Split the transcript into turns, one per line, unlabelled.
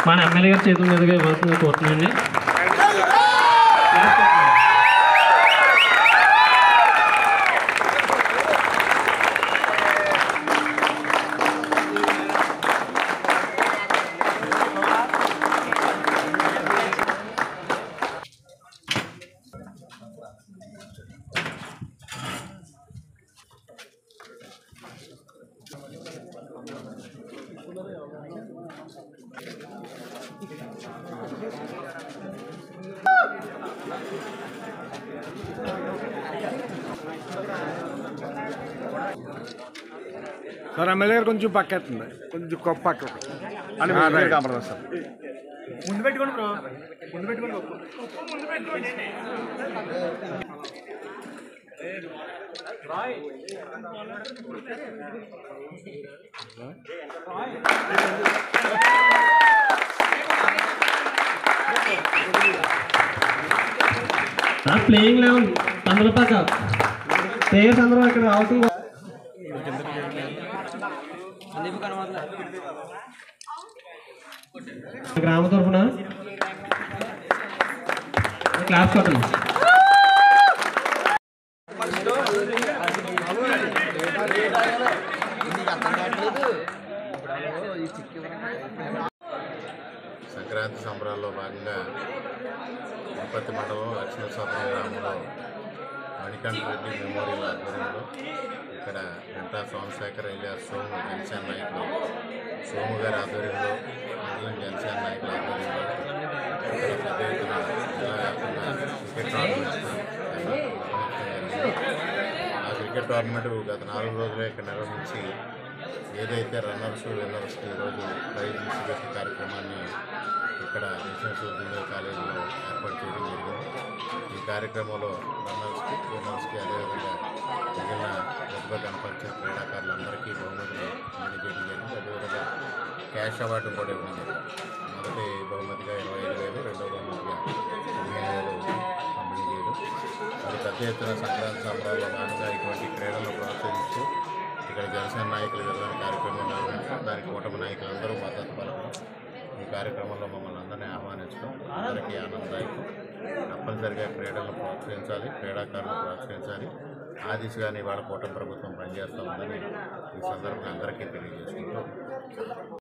మన ఎమ్మెల్యే గారి చేతుల మీదుగా ఇవ్వాల్సిందిగా కోరుతున్నానండి.
సార్ ఎమ్మెల్యే గారు కొంచెం పక్కెత్తుంది, కొంచెం గొప్ప పక్క అని కనపడదు సార్. ముందు పెట్టుకోండి బ్రో, ముందు పెట్టుకోండి.
ప్లేయింగ్ లెవెన్ అందరి పక్క ప్లేయర్స్ అందరూ ఇక్కడ రావాల్సింది. గ్రామ తరఫున క్లాస్ కొట్టండి.
సంక్రాంతి సంబరాల్లో భాగంగా తిరుపతి మండలం లక్ష్మీస్వామి గ్రామంలో మణికంఠ రెడ్డి మెమోరియల్ ఆధ్వర్యంలో ఇక్కడ వెంటా సోమశేఖర్ ఎలియాస్ సోము జనసేన నాయకులు సోము గారి ఆధ్వర్యంలో మండలం జనసేన నాయకుల ఆధ్వర్యంలో ఇక్కడ పెద్ద ఎత్తున జిల్లా వ్యాప్తంగా క్రికెట్ టోర్నమెంట్ ఆ క్రికెట్ టోర్నమెంట్ గత 4 రోజులే ఇక్కడ నిర్వహించి ఏదైతే రన్నర్స్ విన్నర్స్కి ఈరోజు ప్రైజ్ ఇచ్చి కార్యక్రమాన్ని ఇక్కడ నేషనల్ జూనియర్ కాలేజీలో ఏర్పాటు చేయడం జరిగింది. ఈ కార్యక్రమంలో రన్నర్స్కి విన్నర్స్కి అదేవిధంగా మిగిలిన ప్రతిభ కనపరిచిన క్రీడాకారులందరికీ బహుమతులు అందజేయడం జరిగింది. అదేవిధంగా క్యాష్ అవార్డు కూడా ఇవ్వడం జరిగింది. మొదటి బహుమతిగా 25,000, రెండో బహుమతిగా 15,000 పంపిణీ చేయడం. మరి పెద్ద ఎత్తున సంక్రాంతి సంబరాల్లో భాగంగా ఇటువంటి క్రీడలను ప్రోత్సహిస్తూ ఇక్కడ జనసేన నాయకుల విధాన కార్యక్రమం నిర్వహించడం, దానికి కూటమి నాయకులందరూ మద్దతు పలకడం, ఈ కార్యక్రమంలో మమ్మల్ని అందరినీ ఆహ్వానించడం అందరికీ ఆనందదాయకం. తప్పనిసరిగా క్రీడలను ప్రోత్సహించాలి, క్రీడాకారులను ప్రోత్సహించాలి. ఆ దిశగానే ఇవాళ కూటమి ప్రభుత్వం పనిచేస్తూ ఉందని ఈ సందర్భంగా అందరికీ తెలియజేసుకుంటూ